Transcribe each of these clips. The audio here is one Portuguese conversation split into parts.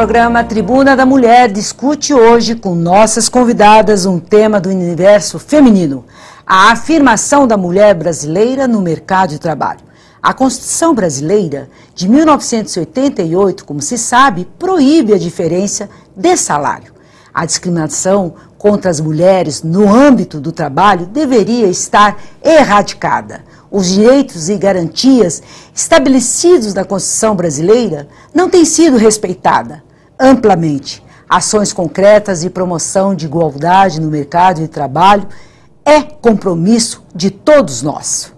programa Tribuna da Mulher discute hoje com nossas convidadas um tema do universo feminino, a afirmação da mulher brasileira no mercado de trabalho. A Constituição brasileira de 1988, como se sabe, proíbe a diferença de salário. A discriminação contra as mulheres no âmbito do trabalho deveria estar erradicada. Os direitos e garantias estabelecidos na Constituição brasileira não têm sido respeitados amplamente. Ações concretas de promoção de igualdade no mercado de trabalho é compromisso de todos nós.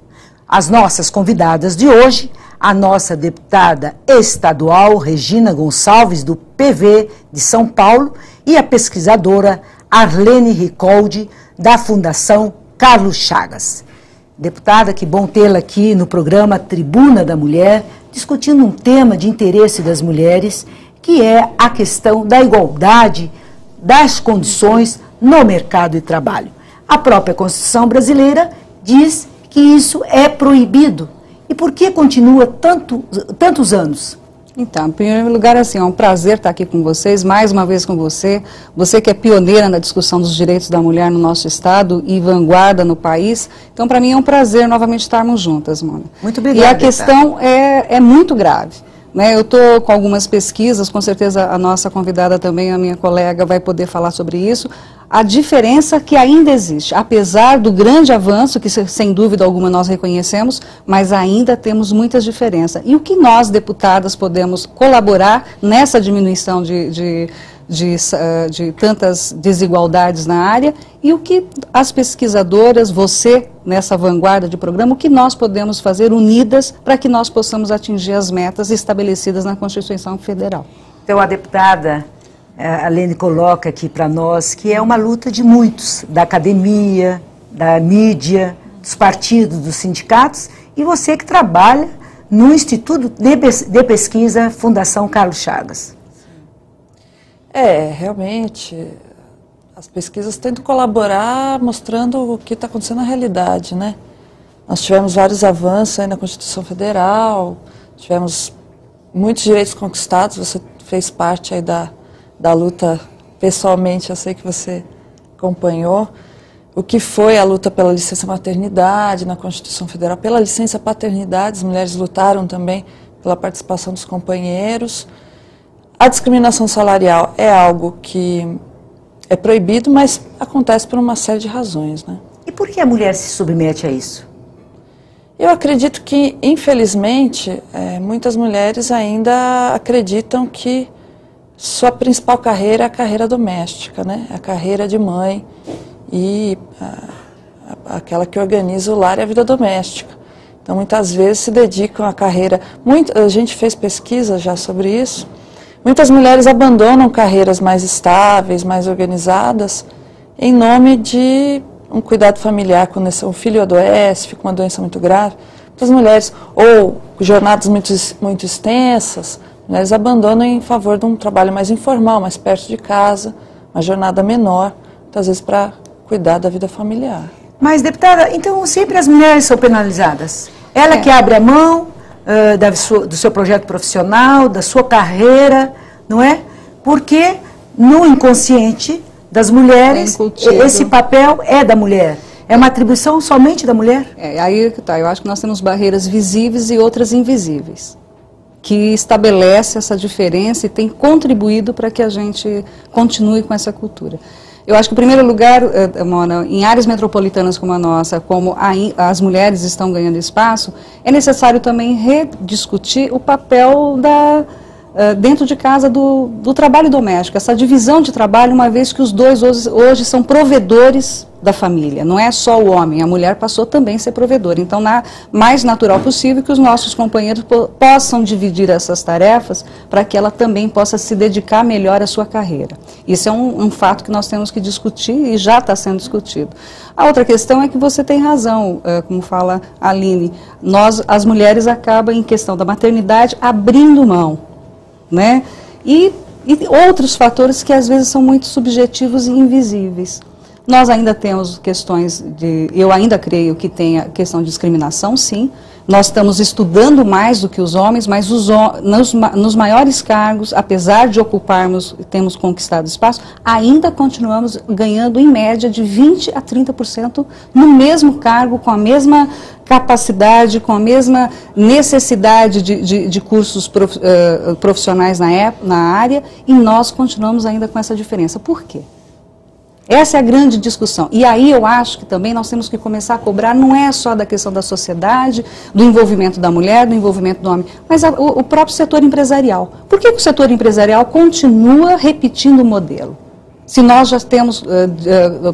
As nossas convidadas de hoje, a nossa deputada estadual Regina Gonçalves, do PV de São Paulo, e a pesquisadora Arlene Ricoldi, da Fundação Carlos Chagas. Deputada, que bom tê-la aqui no programa Tribuna da Mulher, discutindo um tema de interesse das mulheres, que é a questão da igualdade das condições no mercado de trabalho. A própria Constituição brasileira diz que isso é proibido. E por que continua tantos anos? Então, em primeiro lugar, assim, é um prazer estar aqui com vocês, mais uma vez com você que é pioneira na discussão dos direitos da mulher no nosso estado e vanguarda no país. Então, para mim é um prazer novamente estarmos juntas, Mona. Muito obrigada. E a questão é muito grave, né? Eu estou com algumas pesquisas, com certeza a nossa convidada também, a minha colega, vai poder falar sobre isso. A diferença que ainda existe, apesar do grande avanço, que sem dúvida alguma nós reconhecemos, mas ainda temos muitas diferenças. E o que nós, deputadas, podemos colaborar nessa diminuição de tantas desigualdades na área, e o que as pesquisadoras, você, nessa vanguarda de programa, o que nós podemos fazer unidas para que nós possamos atingir as metas estabelecidas na Constituição Federal. Então, a deputada a Lene coloca aqui para nós que é uma luta de muitos, da academia, da mídia, dos partidos, dos sindicatos, e você que trabalha no Instituto de Pesquisa Fundação Carlos Chagas. Realmente, as pesquisas tentam colaborar mostrando o que está acontecendo na realidade, né? Nós tivemos vários avanços aí na Constituição Federal, tivemos muitos direitos conquistados, você fez parte aí da luta pessoalmente, eu sei que você acompanhou, o que foi a luta pela licença maternidade na Constituição Federal, pela licença paternidade, as mulheres lutaram também pela participação dos companheiros. A discriminação salarial é algo que é proibido, mas acontece por uma série de razões, né? E por que a mulher se submete a isso? Eu acredito que, infelizmente, muitas mulheres ainda acreditam que sua principal carreira é a carreira doméstica, né? A carreira de mãe e aquela que organiza o lar e a vida doméstica. Então, muitas vezes se dedicam à carreira. A gente fez pesquisa já sobre isso. Muitas mulheres abandonam carreiras mais estáveis, mais organizadas, em nome de um cuidado familiar, quando um filho adoece, fica uma doença muito grave. Muitas mulheres, ou jornadas muito extensas, mulheres abandonam em favor de um trabalho mais informal, mais perto de casa, uma jornada menor, muitas vezes para cuidar da vida familiar. Mas, deputada, então sempre as mulheres são penalizadas? Ela que abre a mão do seu projeto profissional, da sua carreira, não é? Porque no inconsciente das mulheres, esse papel é da mulher. É uma atribuição somente da mulher? Aí que tá. Eu acho que nós temos barreiras visíveis e outras invisíveis, que estabelece essa diferença e tem contribuído para que a gente continue com essa cultura. Eu acho que, em primeiro lugar, Mona, em áreas metropolitanas como a nossa, como as mulheres estão ganhando espaço, é necessário também rediscutir o papel dentro de casa do trabalho doméstico, essa divisão de trabalho, uma vez que os dois hoje são provedores da família, não é só o homem, a mulher passou também a ser provedora. Então, mais natural possível que os nossos companheiros possam dividir essas tarefas para que ela também possa se dedicar melhor à sua carreira. Isso é um fato que nós temos que discutir e já está sendo discutido. A outra questão é que você tem razão, como fala a Aline, as mulheres acabam, em questão da maternidade, abrindo mão, né? E outros fatores que às vezes são muito subjetivos e invisíveis. Nós ainda temos questões eu ainda creio que tem a questão de discriminação, sim, Nós estamos estudando mais do que os homens, mas nos maiores cargos, apesar de ocuparmos, temos conquistado espaço, ainda continuamos ganhando em média de 20% a 30% no mesmo cargo, com a mesma capacidade, com a mesma necessidade de cursos profissionais na área, e nós continuamos ainda com essa diferença. Por quê? Essa é a grande discussão. E aí eu acho que também nós temos que começar a cobrar, não é só da questão da sociedade, do envolvimento da mulher, do envolvimento do homem, mas o próprio setor empresarial. Por que o setor empresarial continua repetindo o modelo? Se nós já temos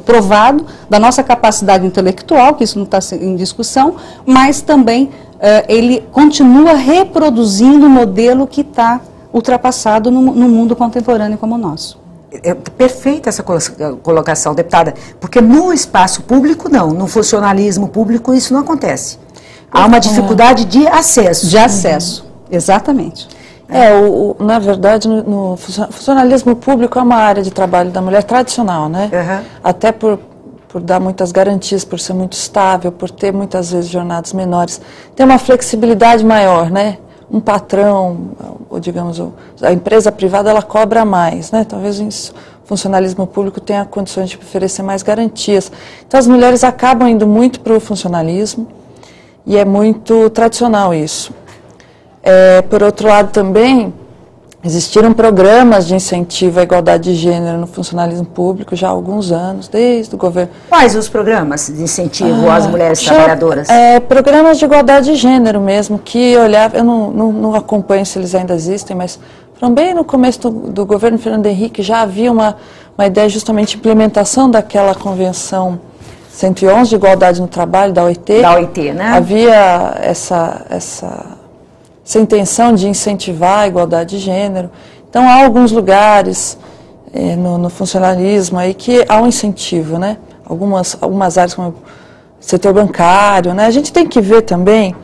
provado da nossa capacidade intelectual, que isso não está em discussão, mas também ele continua reproduzindo o modelo que está ultrapassado no mundo contemporâneo como o nosso. É perfeita essa colocação, deputada, porque no espaço público não, no funcionalismo público isso não acontece. Há uma dificuldade de acesso. De acesso, exatamente. Na verdade, no funcionalismo público é uma área de trabalho da mulher tradicional, né? Uhum. Até por dar muitas garantias, por ser muito estável, por ter muitas vezes jornadas menores. Tem uma flexibilidade maior, né? Um patrão, ou digamos, a empresa privada, ela cobra mais, né? Talvez o funcionalismo público tenha condições de oferecer mais garantias. Então as mulheres acabam indo muito para o funcionalismo e é muito tradicional isso. Por outro lado também, existiram programas de incentivo à igualdade de gênero no funcionalismo público já há alguns anos, desde o governo. Quais os programas de incentivo às mulheres trabalhadoras? Programas de igualdade de gênero mesmo, que olhava, eu não acompanho se eles ainda existem, mas também no começo do governo Fernando Henrique já havia uma ideia justamente de implementação daquela Convenção 111 de Igualdade no Trabalho, da OIT. Da OIT, né? Havia essa intenção de incentivar a igualdade de gênero. Então, há alguns lugares no funcionalismo aí que há um incentivo, né? Algumas áreas como o setor bancário, né? A gente tem que ver também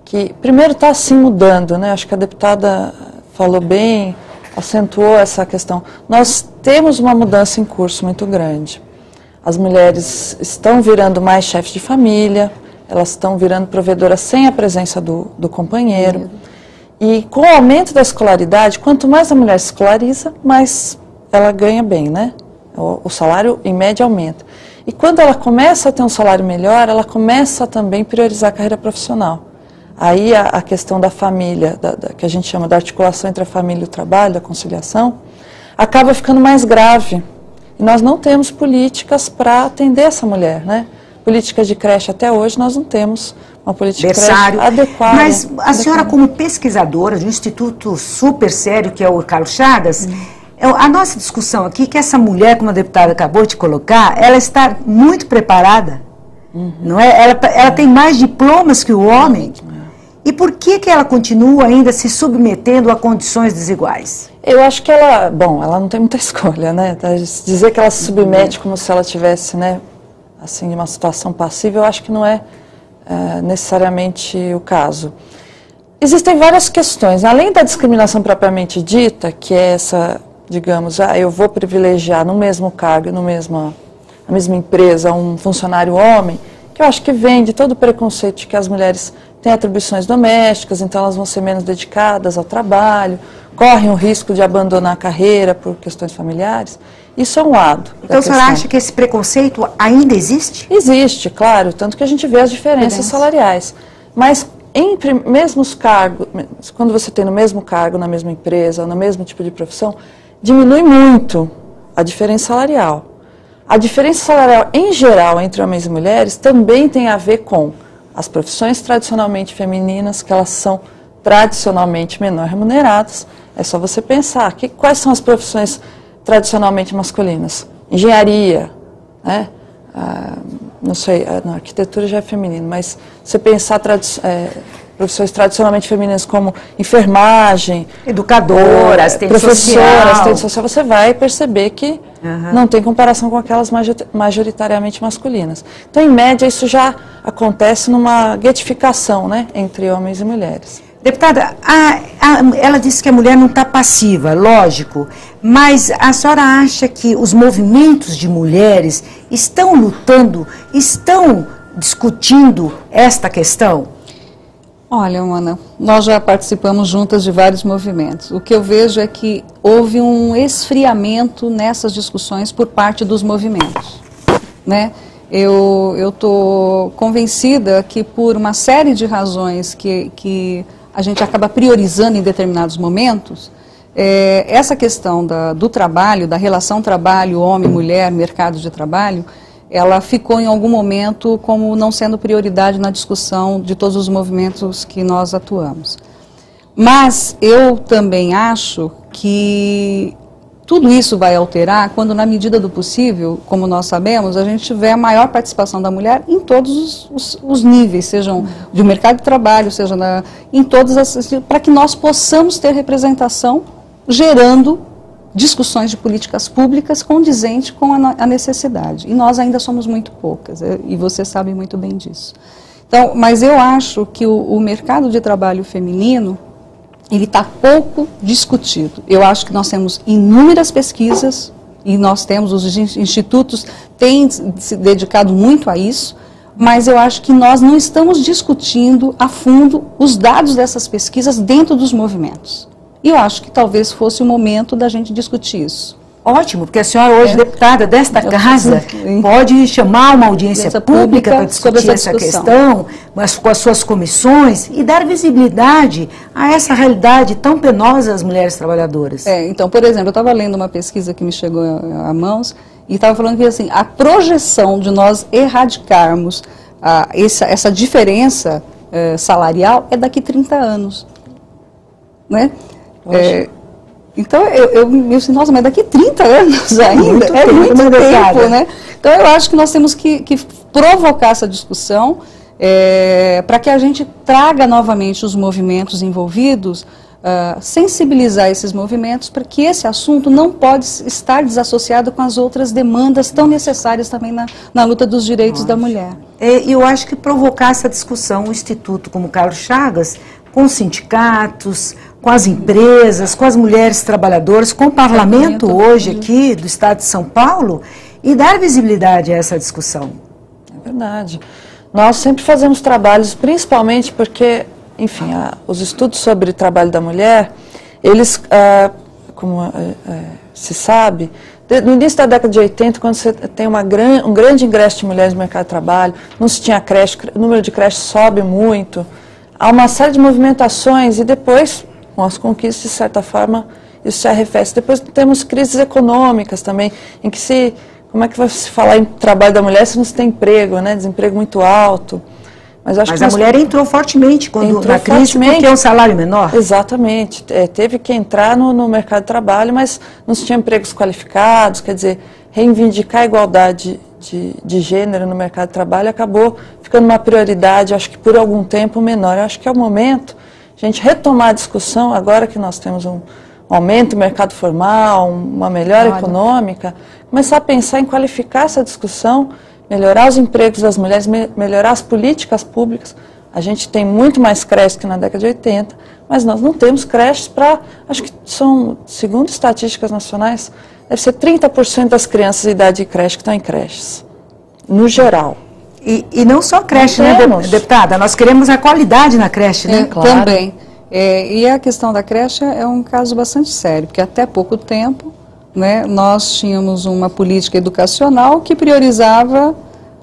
que, primeiro, está assim mudando, né? Acho que a deputada falou bem, acentuou essa questão. Nós temos uma mudança em curso muito grande. As mulheres estão virando mais chefes de família, elas estão virando provedoras sem a presença do companheiro. E com o aumento da escolaridade, quanto mais a mulher se escolariza, mais ela ganha bem, né? O salário, em média, aumenta. E quando ela começa a ter um salário melhor, ela começa a também priorizar a carreira profissional. Aí a questão da família, que a gente chama da articulação entre a família e o trabalho, da conciliação, acaba ficando mais grave. E nós não temos políticas para atender essa mulher, né? Políticas de creche até hoje nós não temos uma política de creche adequada. Mas a senhora, como pesquisadora de um instituto super sério, que é o Carlos Chagas, a nossa discussão aqui, que essa mulher, como a deputada acabou de colocar, ela está muito preparada, não é? Ela tem mais diplomas que o homem. E por que ela continua ainda se submetendo a condições desiguais? Eu acho que ela não tem muita escolha, né? Dizer que ela se submete como se ela tivesse, né, assim, uma situação passiva, eu acho que não é necessariamente o caso. Existem várias questões, além da discriminação propriamente dita, que é essa, digamos, eu vou privilegiar no mesmo cargo, na mesma empresa, um funcionário homem, que eu acho que vem de todo o preconceito de que as mulheres têm atribuições domésticas, então elas vão ser menos dedicadas ao trabalho, correm o risco de abandonar a carreira por questões familiares. Isso é um lado. Então a senhora acha que esse preconceito ainda existe? Existe, claro, tanto que a gente vê as diferenças salariais. Mas em mesmos cargos, quando você tem no mesmo cargo, na mesma empresa, ou no mesmo tipo de profissão, diminui muito a diferença salarial. A diferença salarial em geral entre homens e mulheres também tem a ver com as profissões tradicionalmente femininas, que elas são tradicionalmente menor remuneradas. É só você pensar, quais são as profissões tradicionalmente masculinas? Engenharia, né? Não sei, na arquitetura já é feminino, mas você pensar profissões tradicionalmente femininas como enfermagem, educadoras, professoras, assistente social, você vai perceber que não tem comparação com aquelas majoritariamente masculinas. Então, em média, isso já acontece numa guetificação, né, entre homens e mulheres. Deputada, ela disse que a mulher não está passiva, lógico, mas a senhora acha que os movimentos de mulheres estão lutando, estão discutindo esta questão? Olha, Ana, nós já participamos juntas de vários movimentos. O que eu vejo é que houve um esfriamento nessas discussões por parte dos movimentos, né? Eu estou convencida que por uma série de razões que a gente acaba priorizando em determinados momentos, essa questão do trabalho, da relação trabalho, homem, mulher, mercado de trabalho, ela ficou em algum momento como não sendo prioridade na discussão de todos os movimentos que nós atuamos. Mas eu também acho que tudo isso vai alterar quando, na medida do possível, como nós sabemos, a gente tiver a maior participação da mulher em todos os níveis, sejam de mercado de trabalho, seja em todas as, para que nós possamos ter representação, gerando discussões de políticas públicas condizentes com a necessidade. E nós ainda somos muito poucas, e você sabe muito bem disso. Então, mas eu acho que o mercado de trabalho feminino, ele está pouco discutido. Eu acho que nós temos inúmeras pesquisas, e nós temos, os institutos têm se dedicado muito a isso, mas eu acho que nós não estamos discutindo a fundo os dados dessas pesquisas dentro dos movimentos. E eu acho que talvez fosse o momento da gente discutir isso. Ótimo, porque a senhora hoje, deputada desta casa, pode chamar uma audiência pública para discutir essa questão, mas com as suas comissões, e dar visibilidade a essa realidade tão penosa das mulheres trabalhadoras. Então, por exemplo, eu estava lendo uma pesquisa que me chegou a mãos, e estava falando que assim, a projeção de nós erradicarmos essa diferença salarial é daqui 30 anos. Né? Então, eu disse, nossa, mas daqui 30 anos ainda, é muito tempo, né? Então, eu acho que nós temos que provocar essa discussão para que a gente traga novamente os movimentos envolvidos, sensibilizar esses movimentos, para que esse assunto não pode estar desassociado com as outras demandas tão necessárias também na luta dos direitos da mulher. Eu acho que provocar essa discussão, um instituto como o Carlos Chagas, com os sindicatos, com as empresas, com as mulheres trabalhadoras, com o parlamento hoje aqui do Estado de São Paulo, e dar visibilidade a essa discussão. É verdade. Nós sempre fazemos trabalhos, principalmente porque, enfim, os estudos sobre o trabalho da mulher, eles, como se sabe, no início da década de 80, quando você tem um grande ingresso de mulheres no mercado de trabalho, não se tinha creche, o número de creches sobe muito, há uma série de movimentações e depois, com as conquistas, de certa forma, isso se arrefece. Depois temos crises econômicas também, em que como é que vai se falar em trabalho da mulher se não se tem emprego, né? Desemprego muito alto. Mas a mulher entrou fortemente na crise porque é um salário menor. Exatamente. Teve que entrar no mercado de trabalho, mas não se tinha empregos qualificados, quer dizer, reivindicar a igualdade de gênero no mercado de trabalho acabou ficando uma prioridade, acho que por algum tempo menor. Eu acho que é o momento de a gente retomar a discussão, agora que nós temos um aumento do mercado formal, uma melhora econômica, começar a pensar em qualificar essa discussão, melhorar os empregos das mulheres, melhorar as políticas públicas. A gente tem muito mais creches que na década de 80, mas nós não temos creches para, acho que são, segundo estatísticas nacionais, deve ser 30% das crianças de idade de creche que estão em creches, no geral. E não só creche, né, deputada? Nós queremos a qualidade na creche, né? Claro. Também. E a questão da creche é um caso bastante sério, porque até pouco tempo, né, nós tínhamos uma política educacional que priorizava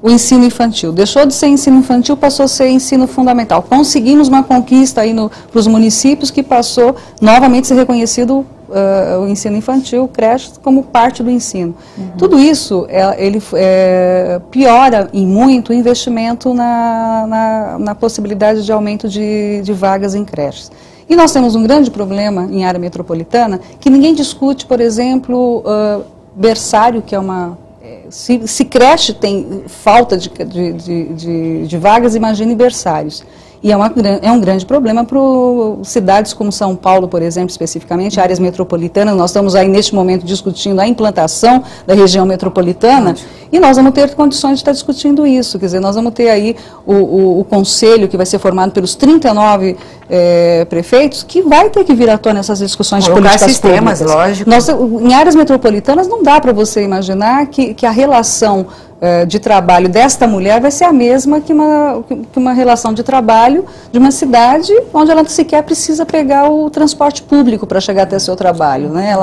o ensino infantil. Deixou de ser ensino infantil, passou a ser ensino fundamental. Conseguimos uma conquista aí para os municípios que passou novamente a ser reconhecido o ensino infantil, creche, como parte do ensino. Tudo isso, ele piora em muito o investimento na possibilidade de aumento de vagas em creches. E nós temos um grande problema em área metropolitana, que ninguém discute, por exemplo, berçário, que é uma... Se creche tem falta de vagas, imagine berçários. E é um grande problema para cidades como São Paulo, por exemplo, especificamente, áreas metropolitanas. Nós estamos aí, neste momento, discutindo a implantação da região metropolitana, e nós vamos ter condições de estar discutindo isso. Quer dizer, nós vamos ter aí o conselho que vai ser formado pelos 39 prefeitos, que vai ter que vir à tona essas discussões de políticas sistemas, públicas. Lógico. Em áreas metropolitanas não dá para você imaginar que a relação de trabalho desta mulher vai ser a mesma que uma relação de trabalho de uma cidade onde ela sequer precisa pegar o transporte público para chegar até seu trabalho, né?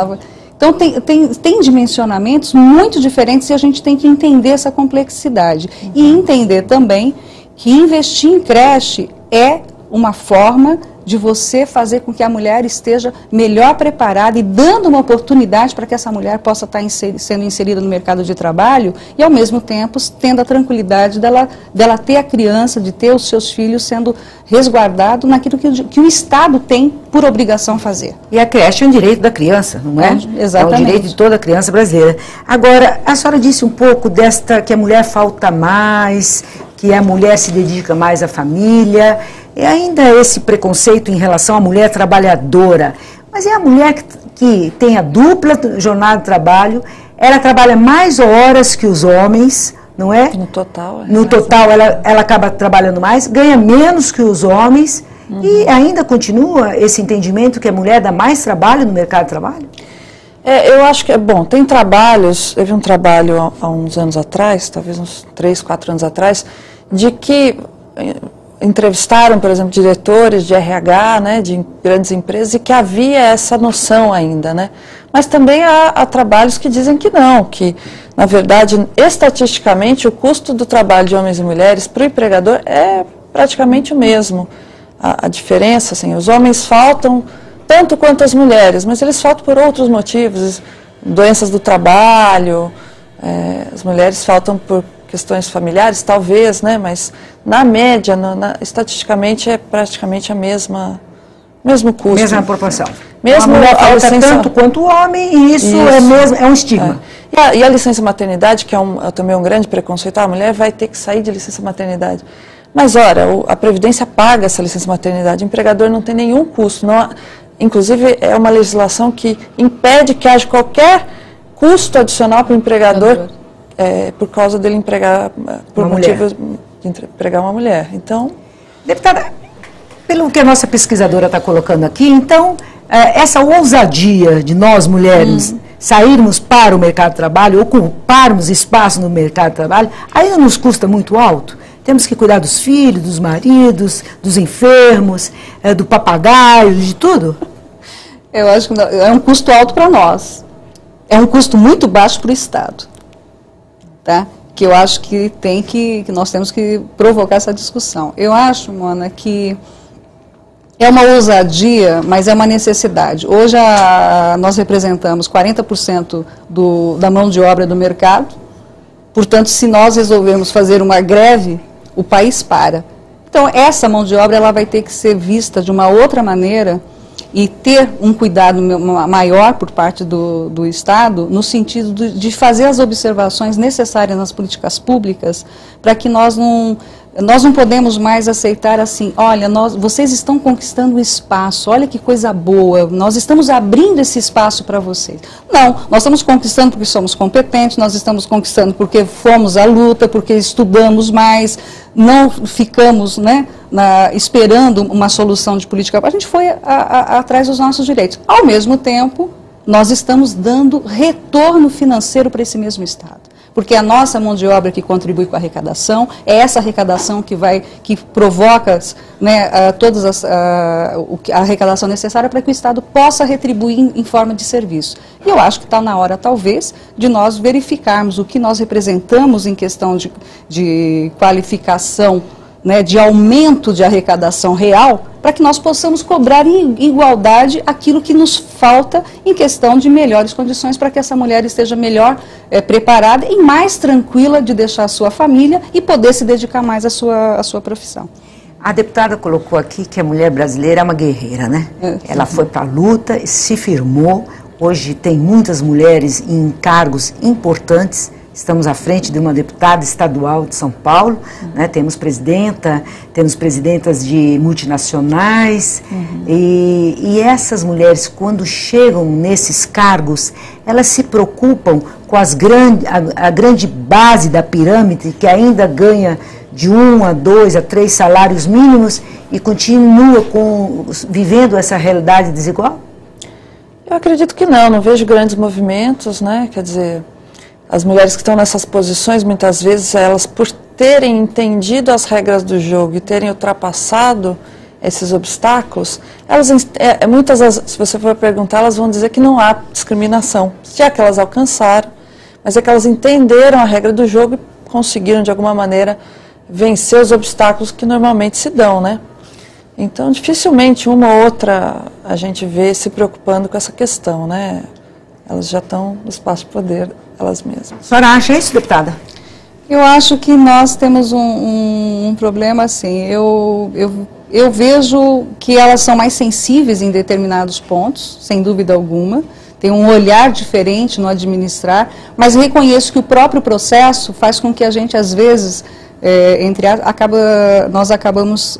Então tem dimensionamentos muito diferentes e a gente tem que entender essa complexidade e entender também que investir em creche é uma forma de você fazer com que a mulher esteja melhor preparada e dando uma oportunidade para que essa mulher possa estar sendo inserida no mercado de trabalho e, ao mesmo tempo, tendo a tranquilidade dela ter a criança, de ter os seus filhos sendo resguardados naquilo que o Estado tem por obrigação fazer. E a creche é um direito da criança, não é? Exatamente. É um direito de toda criança brasileira. Agora, a senhora disse um pouco que a mulher falta mais, que a mulher se dedica mais à família. E ainda esse preconceito em relação à mulher trabalhadora. Mas é a mulher que tem a dupla jornada de trabalho, ela trabalha mais horas que os homens, não é? No total. No total, ela acaba trabalhando mais, ganha menos que os homens, e ainda continua esse entendimento que a mulher dá mais trabalho no mercado de trabalho? Eu acho que, bom, tem trabalhos, teve um trabalho há uns anos atrás, talvez uns 3, 4 anos atrás, de que entrevistaram, por exemplo, diretores de RH, né, de grandes empresas, e que havia essa noção ainda, né? Mas também há trabalhos que dizem que não, que, na verdade, estatisticamente, o custo do trabalho de homens e mulheres para o empregador é praticamente o mesmo. A diferença, assim, os homens faltam tanto quanto as mulheres, mas eles faltam por outros motivos, doenças do trabalho, as mulheres faltam por questões familiares, talvez, né? Mas na média, estatisticamente, é praticamente a mesmo custo. Mesma proporção. Mesmo a mulher falta tanto quanto o homem, e isso. É um estigma. E a licença maternidade, que é também um grande preconceito, a mulher vai ter que sair de licença maternidade. Mas, ora, a Previdência paga essa licença maternidade, o empregador não tem nenhum custo. Inclusive, é uma legislação que impede que haja qualquer custo adicional para o empregador, por causa dele empregar, por motivos de empregar uma mulher. Então, deputada, pelo que a nossa pesquisadora está colocando aqui, então, essa ousadia de nós mulheres sairmos para o mercado de trabalho, ocuparmos espaço no mercado de trabalho, ainda nos custa muito alto. Temos que cuidar dos filhos, dos maridos, dos enfermos, do papagaio, de tudo. Eu acho que é um custo alto para nós. É um custo muito baixo para o Estado. Tá? Que eu acho que nós temos que provocar essa discussão. Eu acho, Mona, que é uma ousadia, mas é uma necessidade. Hoje nós representamos 40% da mão de obra do mercado, portanto, se nós resolvermos fazer uma greve, o país para. Então, essa mão de obra ela vai ter que ser vista de uma outra maneira e ter um cuidado maior por parte do Estado, no sentido de fazer as observações necessárias nas políticas públicas, para que nós não podemos mais aceitar assim, olha, vocês estão conquistando o espaço, olha que coisa boa, nós estamos abrindo esse espaço para vocês. Não, nós estamos conquistando porque somos competentes, nós estamos conquistando porque fomos à luta, porque estudamos mais, não ficamos, né, esperando uma solução de política. A gente foi atrás dos nossos direitos. Ao mesmo tempo, nós estamos dando retorno financeiro para esse mesmo Estado. Porque a nossa mão de obra que contribui com a arrecadação, é essa arrecadação que provoca, né, a arrecadação necessária para que o Estado possa retribuir em forma de serviço. E eu acho que está na hora, talvez, de nós verificarmos o que nós representamos em questão de qualificação, né, de aumento de arrecadação real, para que nós possamos cobrar em igualdade aquilo que nos falta em questão de melhores condições para que essa mulher esteja melhor preparada e mais tranquila de deixar a sua família e poder se dedicar mais à sua profissão. A deputada colocou aqui que a mulher brasileira é uma guerreira, né? Ela foi para a luta, se firmou, hoje tem muitas mulheres em cargos importantes. Estamos à frente de uma deputada estadual de São Paulo, né? Temos presidentas de multinacionais, e essas mulheres, quando chegam nesses cargos, elas se preocupam com a grande base da pirâmide, que ainda ganha de 1 a 2 a 3 salários mínimos e continua vivendo essa realidade desigual? Eu acredito que não vejo grandes movimentos, né? Quer dizer, as mulheres que estão nessas posições, muitas vezes, elas por terem entendido as regras do jogo e terem ultrapassado esses obstáculos, elas, muitas vezes, se você for perguntar, elas vão dizer que não há discriminação, já que elas alcançaram, mas é que elas entenderam a regra do jogo e conseguiram, de alguma maneira, vencer os obstáculos que normalmente se dão, né? Então, dificilmente uma ou outra a gente vê se preocupando com essa questão, né? Elas já estão no espaço de poder, elas mesmas. A senhora acha isso, deputada? Eu acho que nós temos um problema assim. Eu vejo que elas são mais sensíveis em determinados pontos, sem dúvida alguma. Tem um olhar diferente no administrar, mas reconheço que o próprio processo faz com que a gente, às vezes, nós acabamos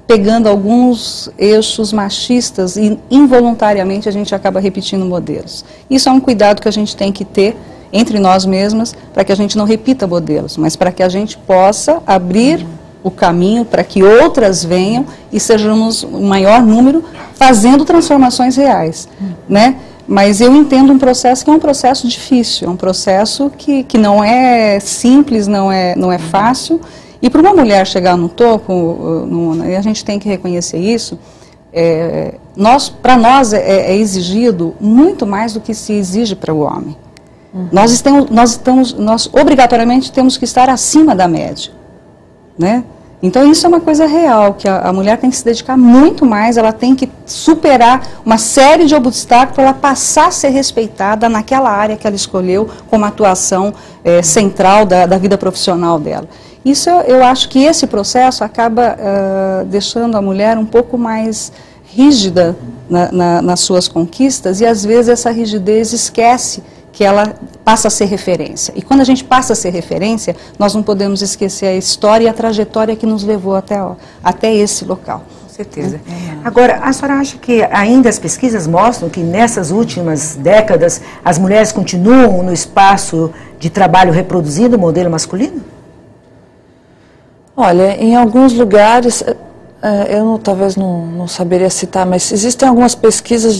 pegando alguns eixos machistas e involuntariamente a gente acaba repetindo modelos. Isso é um cuidado que a gente tem que ter entre nós mesmas, para que a gente não repita modelos, mas para que a gente possa abrir o caminho para que outras venham e sejamos um maior número fazendo transformações reais, né? Mas eu entendo um processo que é um processo difícil, é um processo que não é simples, não é fácil, e para uma mulher chegar no topo, a gente tem que reconhecer isso, para nós é exigido muito mais do que se exige para o homem. Nós obrigatoriamente temos que estar acima da média, né? Então isso é uma coisa real, que a mulher tem que se dedicar muito mais, ela tem que superar uma série de obstáculos para ela passar a ser respeitada naquela área que ela escolheu como atuação central da vida profissional dela. Isso eu acho que esse processo acaba deixando a mulher um pouco mais rígida nas suas conquistas, e às vezes essa rigidez esquece que ela passa a ser referência. E quando a gente passa a ser referência, nós não podemos esquecer a história e a trajetória que nos levou até esse local. Com certeza. Agora, a senhora acha que ainda as pesquisas mostram que nessas últimas décadas as mulheres continuam no espaço de trabalho reproduzindo o modelo masculino? Olha, em alguns lugares, eu talvez não saberia citar, mas existem algumas pesquisas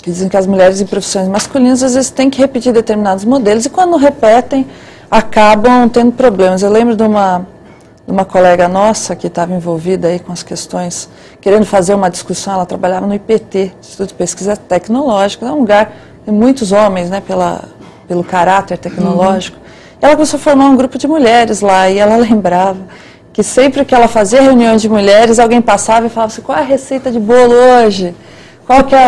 que dizem que as mulheres em profissões masculinas às vezes têm que repetir determinados modelos e quando repetem acabam tendo problemas. Eu lembro de uma colega nossa que estava envolvida aí com as questões, querendo fazer uma discussão, ela trabalhava no IPT, Instituto de Pesquisa Tecnológica, é um lugar de muitos homens, né, pelo caráter tecnológico. Ela começou a formar um grupo de mulheres lá e ela lembrava que sempre que ela fazia reuniões de mulheres, alguém passava e falava assim, qual é a receita de bolo hoje? Qual que é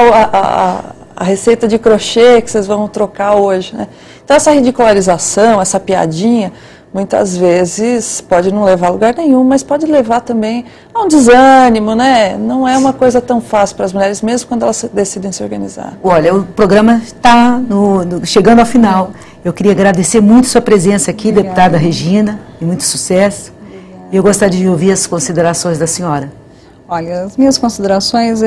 a receita de crochê que vocês vão trocar hoje, né? Então essa ridicularização, essa piadinha, muitas vezes pode não levar a lugar nenhum, mas pode levar também a um desânimo, né? Não é uma coisa tão fácil para as mulheres, mesmo quando elas decidem se organizar. Olha, o programa está chegando ao final. Eu queria agradecer muito sua presença aqui, obrigada, deputada Regina, e muito sucesso. E eu gostaria de ouvir as considerações da senhora. Olha, as minhas considerações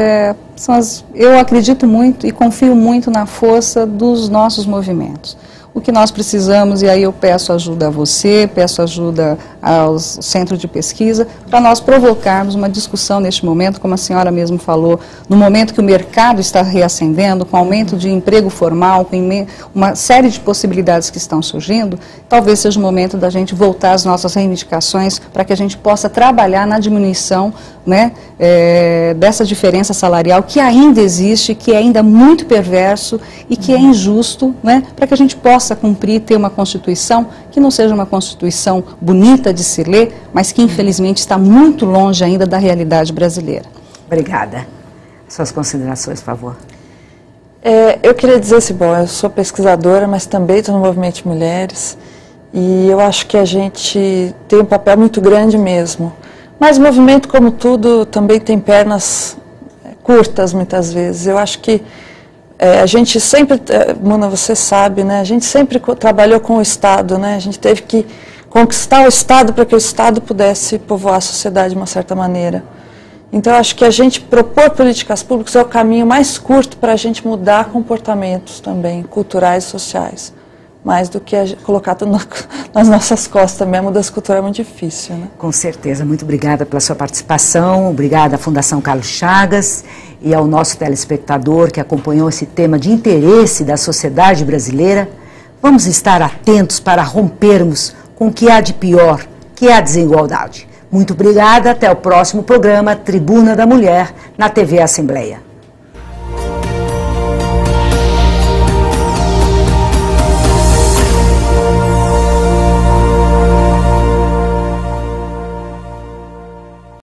eu acredito muito e confio muito na força dos nossos movimentos. O que nós precisamos, e aí eu peço ajuda a você, peço ajuda ao centro de pesquisa, para nós provocarmos uma discussão neste momento, como a senhora mesmo falou, no momento que o mercado está reacendendo, com aumento de emprego formal, com uma série de possibilidades que estão surgindo, talvez seja o momento da gente voltar às nossas reivindicações para que a gente possa trabalhar na diminuição, né, dessa diferença salarial que ainda existe, que é ainda muito perverso e que é injusto, né, para que a gente possa cumprir, ter uma Constituição que não seja uma Constituição bonita de se ler, mas que infelizmente está muito longe ainda da realidade brasileira. Obrigada. Suas considerações, por favor. Eu queria dizer assim, bom, eu sou pesquisadora, mas também estou no movimento de mulheres e eu acho que a gente tem um papel muito grande mesmo. Mas o movimento, como tudo, também tem pernas curtas muitas vezes. Eu acho que a gente sempre, Mona, você sabe, né? A gente sempre trabalhou com o Estado, né? A gente teve que conquistar o Estado para que o Estado pudesse povoar a sociedade de uma certa maneira. Então, eu acho que a gente propor políticas públicas é o caminho mais curto para a gente mudar comportamentos também, culturais e sociais. Mais do que colocar tudo nas nossas costas também. A mudança cultural é muito difícil, né? Com certeza. Muito obrigada pela sua participação. Obrigada à Fundação Carlos Chagas e ao nosso telespectador que acompanhou esse tema de interesse da sociedade brasileira. Vamos estar atentos para rompermos com o que há de pior, que é a desigualdade. Muito obrigada, até o próximo programa Tribuna da Mulher, na TV Assembleia.